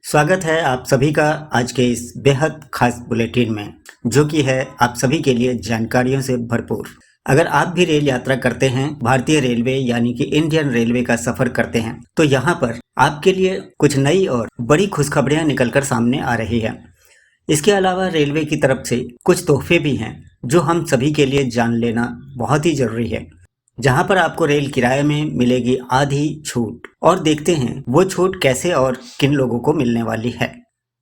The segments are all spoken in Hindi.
स्वागत है आप सभी का आज के इस बेहद खास बुलेटिन में, जो कि है आप सभी के लिए जानकारियों से भरपूर। अगर आप भी रेल यात्रा करते हैं, भारतीय रेलवे यानी कि इंडियन रेलवे का सफर करते हैं, तो यहाँ पर आपके लिए कुछ नई और बड़ी खुशखबरियाँ निकलकर सामने आ रही है। इसके अलावा रेलवे की तरफ से कुछ तोहफे भी हैं, जो हम सभी के लिए जान लेना बहुत ही जरूरी है। जहां पर आपको रेल किराए में मिलेगी आधी छूट, और देखते हैं वो छूट कैसे और किन लोगों को मिलने वाली है।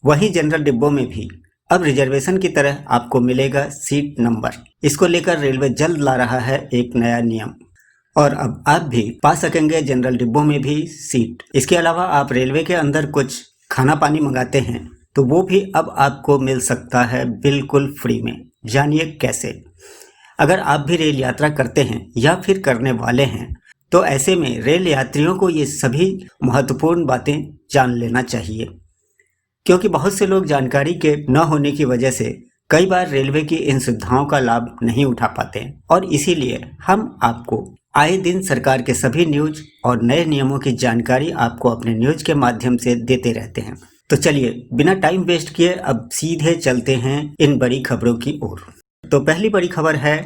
वहीं जनरल डिब्बों में भी अब रिजर्वेशन की तरह आपको मिलेगा सीट नंबर। इसको लेकर रेलवे जल्द ला रहा है एक नया नियम, और अब आप भी पा सकेंगे जनरल डिब्बों में भी सीट। इसके अलावा आप रेलवे के अंदर कुछ खाना पानी मंगाते हैं तो वो भी अब आपको मिल सकता है बिल्कुल फ्री में। जानिए कैसे। अगर आप भी रेल यात्रा करते हैं या फिर करने वाले हैं, तो ऐसे में रेल यात्रियों को ये सभी महत्वपूर्ण बातें जान लेना चाहिए, क्योंकि बहुत से लोग जानकारी के न होने की वजह से कई बार रेलवे की इन सुविधाओं का लाभ नहीं उठा पाते हैं, और इसीलिए हम आपको आए दिन सरकार के सभी न्यूज और नए नियमों की जानकारी आपको अपने न्यूज के माध्यम से देते रहते हैं। तो चलिए बिना टाइम वेस्ट किए अब सीधे चलते हैं इन बड़ी खबरों की ओर। तो पहली बड़ी खबर है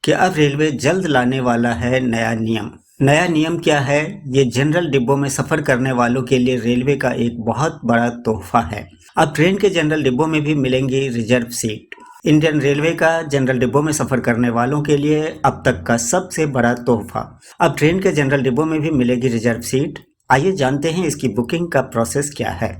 कि अब रेलवे जल्द लाने वाला है नया नियम। नया नियम क्या है? ये जनरल डिब्बों में सफर करने वालों के लिए रेलवे का एक बहुत बड़ा तोहफा है। अब ट्रेन के जनरल डिब्बों में भी मिलेंगी रिजर्व सीट। इंडियन रेलवे का जनरल डिब्बों में सफर करने वालों के लिए अब तक का सबसे बड़ा तोहफा। अब ट्रेन के जनरल डिब्बों में भी मिलेगी रिजर्व सीट। आइए जानते हैं इसकी बुकिंग का प्रोसेस क्या है।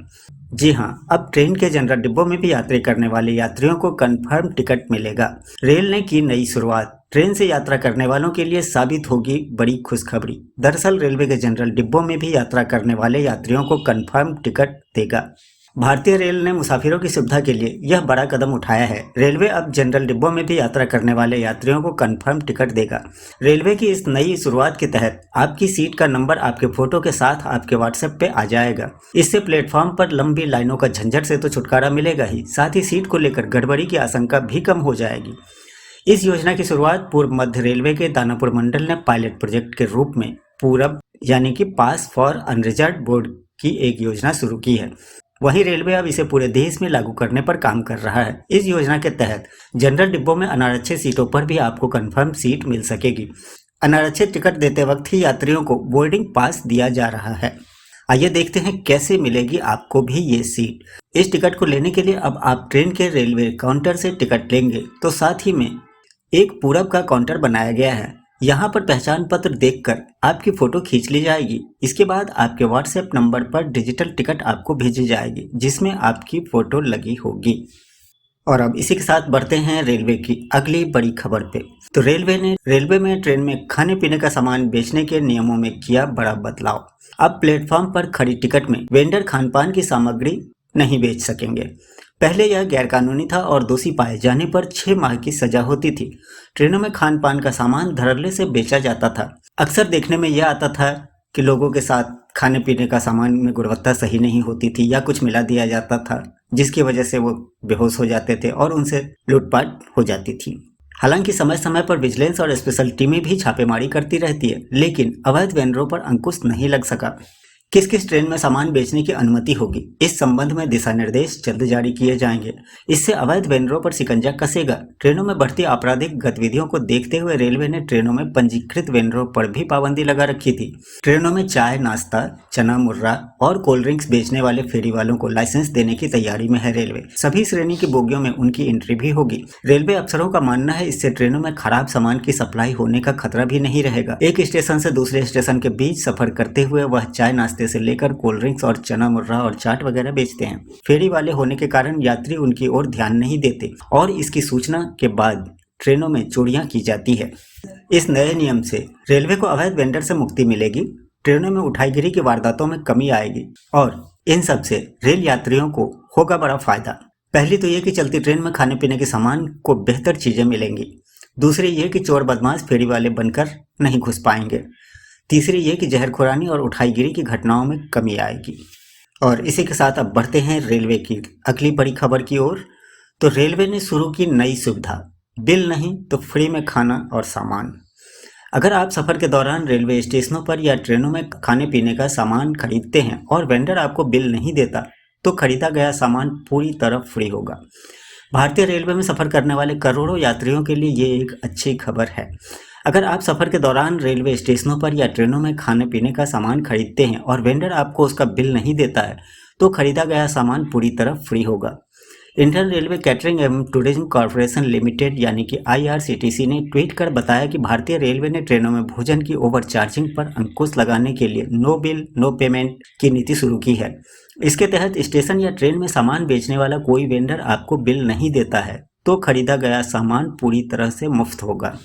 जी हाँ, अब ट्रेन के जनरल डिब्बों में भी यात्रा करने वाले यात्रियों को कंफर्म टिकट मिलेगा। रेल ने की नई शुरुआत। ट्रेन से यात्रा करने वालों के लिए साबित होगी बड़ी खुशखबरी। दरअसल रेलवे के जनरल डिब्बों में भी यात्रा करने वाले यात्रियों को कंफर्म टिकट देगा। भारतीय रेल ने मुसाफिरों की सुविधा के लिए यह बड़ा कदम उठाया है। रेलवे अब जनरल डिब्बों में भी यात्रा करने वाले यात्रियों को कंफर्म टिकट देगा। रेलवे की इस नई शुरुआत के तहत आपकी सीट का नंबर आपके फोटो के साथ आपके व्हाट्सएप पे आ जाएगा। इससे प्लेटफॉर्म पर लंबी लाइनों का झंझट से तो छुटकारा मिलेगा ही, साथ ही सीट को लेकर गड़बड़ी की आशंका भी कम हो जाएगी। इस योजना की शुरुआत पूर्व मध्य रेलवे के दानापुर मंडल ने पायलट प्रोजेक्ट के रूप में पूरब यानी कि पास फॉर अनरिजर्व्ड बोर्ड की एक योजना शुरू की है। वहीं रेलवे अब इसे पूरे देश में लागू करने पर काम कर रहा है। इस योजना के तहत जनरल डिब्बों में अनारक्षित सीटों पर भी आपको कंफर्म सीट मिल सकेगी। अनारक्षित टिकट देते वक्त ही यात्रियों को बोर्डिंग पास दिया जा रहा है। आइए देखते हैं कैसे मिलेगी आपको भी ये सीट। इस टिकट को लेने के लिए अब आप ट्रेन के रेलवे काउंटर से टिकट लेंगे, तो साथ ही में एक पूरब का काउंटर बनाया गया है। यहाँ पर पहचान पत्र देखकर आपकी फोटो खींच ली जाएगी। इसके बाद आपके व्हाट्सएप नंबर पर डिजिटल टिकट आपको भेजी जाएगी, जिसमें आपकी फोटो लगी होगी। और अब इसी के साथ बढ़ते हैं रेलवे की अगली बड़ी खबर पे। तो रेलवे में ट्रेन में खाने पीने का सामान बेचने के नियमों में किया बड़ा बदलाव। अब प्लेटफॉर्म पर खड़ी टिकट में वेंडर खान पान की सामग्री नहीं बेच सकेंगे। पहले यह गैरकानूनी था और दोषी पाए जाने पर 6 माह की सजा होती थी। ट्रेनों में खान पान का सामान धड़ल्ले से बेचा जाता था। अक्सर देखने में यह आता था कि लोगों के साथ खाने पीने का सामान में गुणवत्ता सही नहीं होती थी या कुछ मिला दिया जाता था, जिसकी वजह से वो बेहोश हो जाते थे और उनसे लूटपाट हो जाती थी। हालांकि समय समय पर विजिलेंस और स्पेशल टीमें भी छापेमारी करती रहती है, लेकिन अवैध वेंडरों पर अंकुश नहीं लग सका। किस किस ट्रेन में सामान बेचने की अनुमति होगी, इस संबंध में दिशा निर्देश जल्द जारी किए जाएंगे। इससे अवैध वेंडरों पर शिकंजा कसेगा। ट्रेनों में बढ़ती आपराधिक गतिविधियों को देखते हुए रेलवे ने ट्रेनों में पंजीकृत वेंडरों पर भी पाबंदी लगा रखी थी। ट्रेनों में चाय, नाश्ता, चना मुर्रा और कोल्ड ड्रिंक्स बेचने वाले फेरी वालों को लाइसेंस देने की तैयारी में है रेलवे। सभी श्रेणी की बोगियों में उनकी एंट्री भी होगी। रेलवे अफसरों का मानना है इससे ट्रेनों में खराब सामान की सप्लाई होने का खतरा भी नहीं रहेगा। एक स्टेशन से दूसरे स्टेशन के बीच सफर करते हुए वह चाय, नाश्ते से लेकर कोल्ड ड्रिंक्स और चना मुर्रा और चाट वगैरह बेचते हैं। फेरी वाले होने के कारण यात्री उनकी ओर ध्यान नहीं देते और इसकी सूचना के बाद ट्रेनों में चोरियां की जाती है। इस नए नियम से रेलवे को अवैध वेंडर से मुक्ति मिलेगी। ट्रेनों में उठाईगिरी की वारदातों में कमी आएगी और इन सब से रेल यात्रियों को होगा बड़ा फायदा। पहली तो ये कि चलती ट्रेन में खाने पीने के सामान को बेहतर चीजें मिलेंगी। दूसरी ये कि चोर बदमाश फेरी वाले बनकर नहीं घुस पाएंगे। तीसरी ये कि जहरखोरानी और उठाईगिरी की घटनाओं में कमी आएगी। और इसी के साथ अब बढ़ते हैं रेलवे की अगली बड़ी खबर की ओर। तो रेलवे ने शुरू की नई सुविधा, बिल नहीं तो फ्री में खाना और सामान। अगर आप सफर के दौरान रेलवे स्टेशनों पर या ट्रेनों में खाने पीने का सामान खरीदते हैं और वेंडर आपको बिल नहीं देता, तो खरीदा गया सामान पूरी तरह फ्री होगा। भारतीय रेलवे में सफ़र करने वाले करोड़ों यात्रियों के लिए ये एक अच्छी खबर है। अगर आप सफ़र के दौरान रेलवे स्टेशनों पर या ट्रेनों में खाने पीने का सामान खरीदते हैं और वेंडर आपको उसका बिल नहीं देता है, तो खरीदा गया सामान पूरी तरह फ्री होगा। इंडियन रेलवे कैटरिंग एवं टूरिज्म कॉर्पोरेशन लिमिटेड यानी कि IRCTC ने ट्वीट कर बताया कि भारतीय रेलवे ने ट्रेनों में भोजन की ओवर चार्जिंग पर अंकुश लगाने के लिए नो बिल नो पेमेंट की नीति शुरू की है। इसके तहत स्टेशन या ट्रेन में सामान बेचने वाला कोई वेंडर आपको बिल नहीं देता है तो खरीदा गया सामान पूरी तरह से मुफ्त होगा।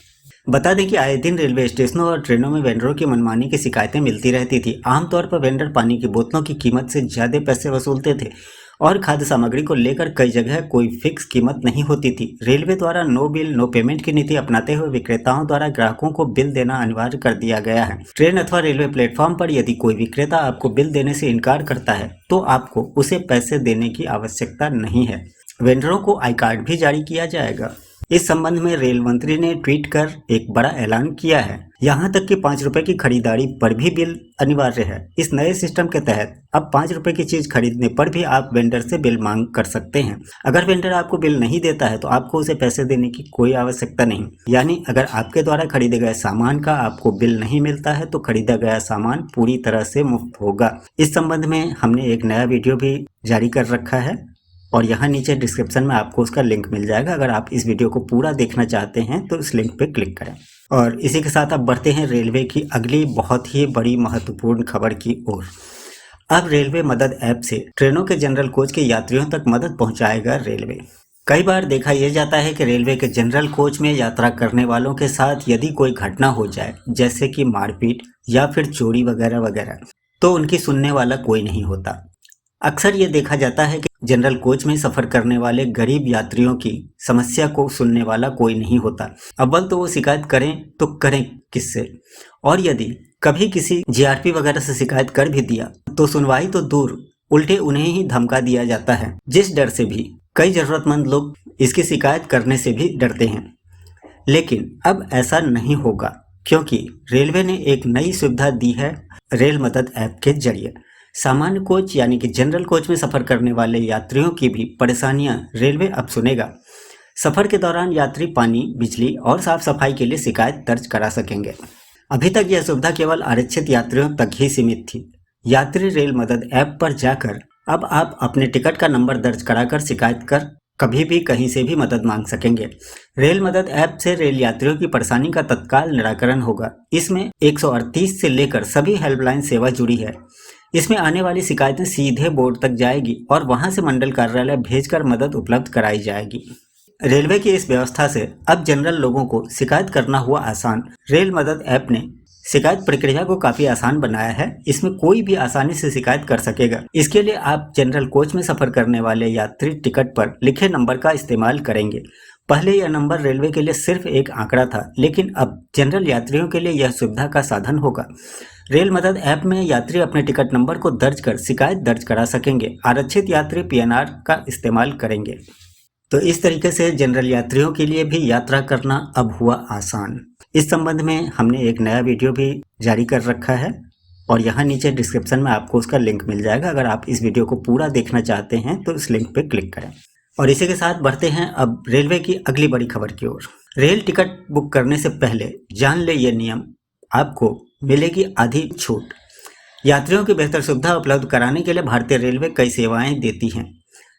बता दें कि आए दिन रेलवे स्टेशनों और ट्रेनों में वेंडरों की मनमानी की शिकायतें मिलती रहती थी। आमतौर पर वेंडर पानी की बोतलों की कीमत से ज़्यादा पैसे वसूलते थे और खाद्य सामग्री को लेकर कई जगह कोई फिक्स कीमत नहीं होती थी। रेलवे द्वारा नो बिल नो पेमेंट की नीति अपनाते हुए विक्रेताओं द्वारा ग्राहकों को बिल देना अनिवार्य कर दिया गया है। ट्रेन अथवा रेलवे प्लेटफॉर्म पर यदि कोई विक्रेता आपको बिल देने से इनकार करता है तो आपको उसे पैसे देने की आवश्यकता नहीं है। वेंडरों को आई कार्ड भी जारी किया जाएगा। इस संबंध में रेल मंत्री ने ट्वीट कर एक बड़ा ऐलान किया है। यहाँ तक कि 5 रुपए की खरीदारी पर भी बिल अनिवार्य है। इस नए सिस्टम के तहत अब 5 रुपए की चीज खरीदने पर भी आप वेंडर से बिल मांग कर सकते हैं। अगर वेंडर आपको बिल नहीं देता है तो आपको उसे पैसे देने की कोई आवश्यकता नहीं। यानी अगर आपके द्वारा खरीदे गए सामान का आपको बिल नहीं मिलता है तो खरीदा गया सामान पूरी तरह से मुफ्त होगा। इस संबंध में हमने एक नया वीडियो भी जारी कर रखा है और यहाँ नीचे डिस्क्रिप्शन में आपको उसका लिंक मिल जाएगा। अगर आप इस वीडियो को पूरा देखना चाहते हैं तो इस लिंक पे क्लिक करें। और इसी के साथ अब बढ़ते हैं रेलवे की अगली बहुत ही बड़ी महत्वपूर्ण खबर की ओर। अब रेलवे मदद ऐप से ट्रेनों के जनरल कोच के यात्रियों तक मदद पहुंचाएगा रेलवे। कई बार देखा यह जाता है कि रेलवे के जनरल कोच में यात्रा करने वालों के साथ यदि कोई घटना हो जाए, जैसे कि मारपीट या फिर चोरी वगैरह वगैरह, तो उनकी सुनने वाला कोई नहीं होता। अक्सर ये देखा जाता है कि जनरल कोच में सफर करने वाले गरीब यात्रियों की समस्या को सुनने वाला कोई नहीं होता। अव्वल तो वो शिकायत करें तो करें किससे, और यदि कभी किसी GRP वगैरह से शिकायत कर भी दिया तो सुनवाई तो दूर, उल्टे उन्हें ही धमका दिया जाता है, जिस डर से भी कई जरूरतमंद लोग इसकी शिकायत करने से भी डरते हैं। लेकिन अब ऐसा नहीं होगा, क्योंकि रेलवे ने एक नई सुविधा दी है रेल मदद ऐप के जरिए। सामान्य कोच यानी कि जनरल कोच में सफ़र करने वाले यात्रियों की भी परेशानियां रेलवे अब सुनेगा। सफ़र के दौरान यात्री पानी, बिजली और साफ सफाई के लिए शिकायत दर्ज करा सकेंगे। अभी तक यह सुविधा केवल आरक्षित यात्रियों तक ही सीमित थी। यात्री रेल मदद ऐप पर जाकर अब आप अपने टिकट का नंबर दर्ज कराकर शिकायत कर कभी भी कहीं से भी मदद मांग सकेंगे। रेल मदद ऐप से रेल यात्रियों की परेशानी का तत्काल निराकरण होगा। इसमें 138 से लेकर सभी हेल्पलाइन सेवा जुड़ी है। इसमें आने वाली शिकायतें सीधे बोर्ड तक जाएगी और वहां से मंडल कार्यालय भेजकर मदद उपलब्ध कराई जाएगी। रेलवे की इस व्यवस्था से अब जनरल लोगों को शिकायत करना हुआ आसान। रेल मदद ऐप ने शिकायत प्रक्रिया को काफी आसान बनाया है। इसमें कोई भी आसानी से शिकायत कर सकेगा। इसके लिए आप जनरल कोच में सफर करने वाले यात्री टिकट पर लिखे नंबर का इस्तेमाल करेंगे। पहले यह नंबर रेलवे के लिए सिर्फ एक आंकड़ा था, लेकिन अब जनरल यात्रियों के लिए यह सुविधा का साधन होगा। रेल मदद ऐप में यात्री अपने टिकट नंबर को दर्ज कर शिकायत दर्ज करा सकेंगे। आरक्षित यात्री PNR का इस्तेमाल करेंगे। तो इस तरीके से जनरल यात्रियों के लिए भी यात्रा करना अब हुआ आसान। इस संबंध में हमने एक नया वीडियो भी जारी कर रखा है और यहाँ नीचे डिस्क्रिप्शन में आपको उसका लिंक मिल जाएगा। अगर आप इस वीडियो को पूरा देखना चाहते हैं तो इस लिंक पे क्लिक करें। और इसी के साथ बढ़ते हैं अब रेलवे की अगली बड़ी खबर की ओर। रेल टिकट बुक करने से पहले जान ले ये नियम, आपको मिलेगी आधी छूट। यात्रियों की बेहतर सुविधा उपलब्ध कराने के लिए भारतीय रेलवे कई सेवाएं देती हैं,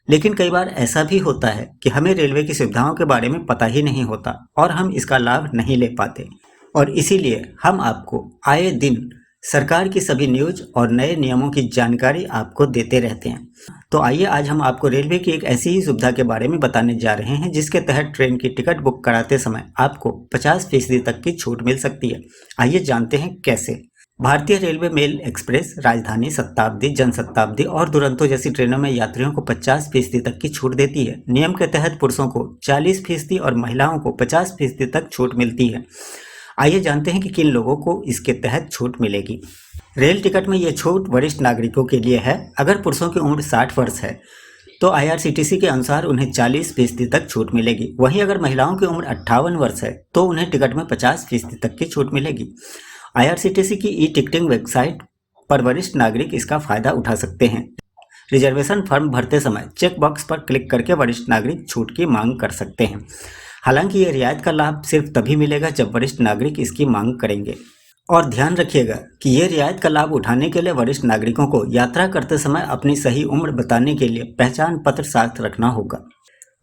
लेकिन कई बार ऐसा भी होता है कि हमें रेलवे की सुविधाओं के बारे में पता ही नहीं होता और हम इसका लाभ नहीं ले पाते। और इसीलिए हम आपको आए दिन सरकार की सभी न्यूज और नए नियमों की जानकारी आपको देते रहते हैं। तो आइए आज हम आपको रेलवे की एक ऐसी ही सुविधा के बारे में बताने जा रहे हैं जिसके तहत ट्रेन की टिकट बुक कराते समय आपको 50% तक की छूट मिल सकती है। आइए जानते हैं कैसे। भारतीय रेलवे मेल एक्सप्रेस, राजधानी, शताब्दी, जनशताब्दी और दुरंतो जैसी ट्रेनों में यात्रियों को 50% तक की छूट देती है। नियम के तहत पुरुषों को 40% और महिलाओं को 50% तक छूट मिलती है। आइए जानते हैं कि किन लोगों को इसके तहत छूट मिलेगी। रेल टिकट में यह छूट वरिष्ठ नागरिकों के लिए है। अगर पुरुषों की उम्र 60 वर्ष है तो IRCTC के अनुसार उन्हें 40% तक छूट मिलेगी। वहीं अगर महिलाओं की उम्र 58 वर्ष है तो उन्हें टिकट में 50% तक की छूट मिलेगी। IRCTC की ई टिकटिंग वेबसाइट पर वरिष्ठ नागरिक इसका फायदा उठा सकते हैं। रिजर्वेशन फॉर्म भरते समय चेक बॉक्स पर क्लिक करके वरिष्ठ नागरिक छूट की मांग कर सकते हैं। हालांकि ये रियायत का लाभ सिर्फ तभी मिलेगा जब वरिष्ठ नागरिक इसकी मांग करेंगे। और ध्यान रखिएगा कि ये रियायत का लाभ उठाने के लिए वरिष्ठ नागरिकों को यात्रा करते समय अपनी सही उम्र बताने के लिए पहचान पत्र साथ रखना होगा।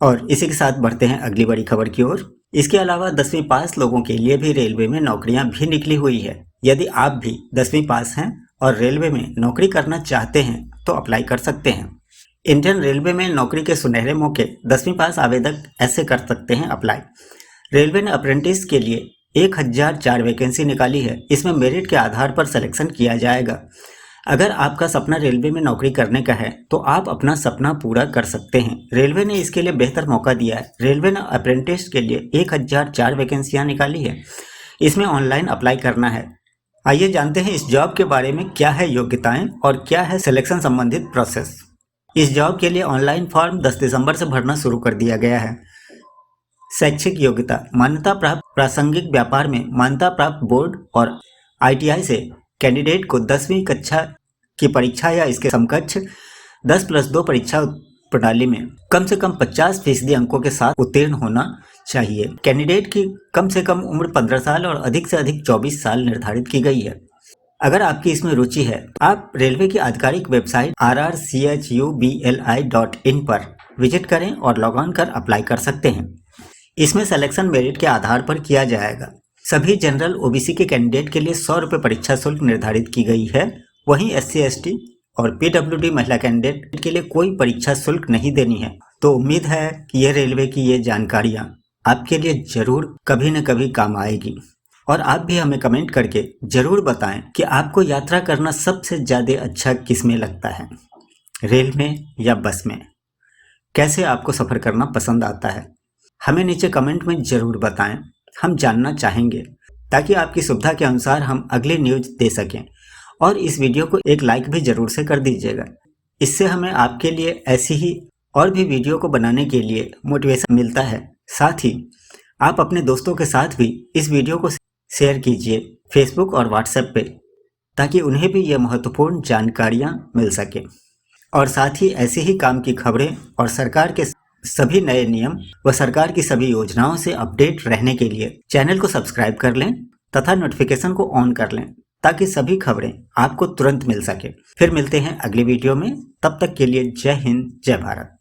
और इसी के साथ बढ़ते हैं अगली बड़ी खबर की ओर। इसके अलावा 10वीं पास लोगों के लिए भी रेलवे में नौकरियां भी निकली हुई है। यदि आप भी 10वीं पास हैं और रेलवे में नौकरी करना चाहते हैं तो अप्लाई कर सकते हैं। इंडियन रेलवे में नौकरी के सुनहरे मौके 10वीं पास आवेदक ऐसे कर सकते हैं अप्लाई। रेलवे ने अप्रेंटिस के लिए 1004 वैकेंसी निकाली है। इसमें मेरिट के आधार पर सिलेक्शन किया जाएगा। अगर आपका सपना रेलवे में नौकरी करने का है तो आप अपना सपना पूरा कर सकते हैं। रेलवे ने इसके लिए बेहतर मौका दिया है। रेलवे ने अप्रेंटिस के लिए 1004 वैकेंसियां निकाली है। इसमें ऑनलाइन अप्लाई करना है। आइए जानते हैं इस जॉब के बारे में, क्या है योग्यताएं और क्या है सिलेक्शन संबंधित प्रोसेस। इस जॉब के लिए ऑनलाइन फॉर्म 10 दिसंबर से भरना शुरू कर दिया गया है। शैक्षिक योग्यता: मान्यता प्राप्त प्रासंगिक व्यापार में मान्यता प्राप्त बोर्ड और ITI से कैंडिडेट को 10वीं कक्षा की परीक्षा या इसके समकक्ष 10+2 परीक्षा प्रणाली में कम से कम 50% अंकों के साथ उत्तीर्ण होना चाहिए। कैंडिडेट की कम से कम उम्र 15 साल और अधिक से अधिक 24 साल निर्धारित की गई है। अगर आपकी इसमें रुचि है तो आप रेलवे की आधिकारिक वेबसाइट rrchubli.in पर विजिट करें और लॉग ऑन कर अप्लाई कर सकते हैं। इसमें सिलेक्शन मेरिट के आधार पर किया जाएगा। सभी जनरल OBC के कैंडिडेट के लिए 100 रुपये परीक्षा शुल्क निर्धारित की गई है। वहीं SC ST और PWD महिला कैंडिडेट के लिए कोई परीक्षा शुल्क नहीं देनी है। तो उम्मीद है कि ये रेलवे की ये जानकारियाँ आपके लिए जरूर कभी न कभी काम आएगी। और आप भी हमें कमेंट करके जरूर बताएं कि आपको यात्रा करना सबसे ज़्यादा अच्छा किस में लगता है, रेल में या बस में। कैसे आपको सफ़र करना पसंद आता है, हमें नीचे कमेंट में ज़रूर बताएं। हम जानना चाहेंगे ताकि आपकी सुविधा के अनुसार हम अगली न्यूज़ दे सकें। और इस वीडियो को एक लाइक भी ज़रूर से कर दीजिएगा। इससे हमें आपके लिए ऐसी ही और भी वीडियो को बनाने के लिए मोटिवेशन मिलता है। साथ ही आप अपने दोस्तों के साथ भी इस वीडियो को शेयर कीजिए फेसबुक और व्हाट्सएप पे, ताकि उन्हें भी ये महत्वपूर्ण जानकारियाँ मिल सकें। और साथ ही ऐसे ही काम की खबरें और सरकार के सभी नए नियम व सरकार की सभी योजनाओं से अपडेट रहने के लिए चैनल को सब्सक्राइब कर लें तथा नोटिफिकेशन को ऑन कर लें, ताकि सभी खबरें आपको तुरंत मिल सके। फिर मिलते हैं अगली वीडियो में। तब तक के लिए जय हिंद, जय भारत।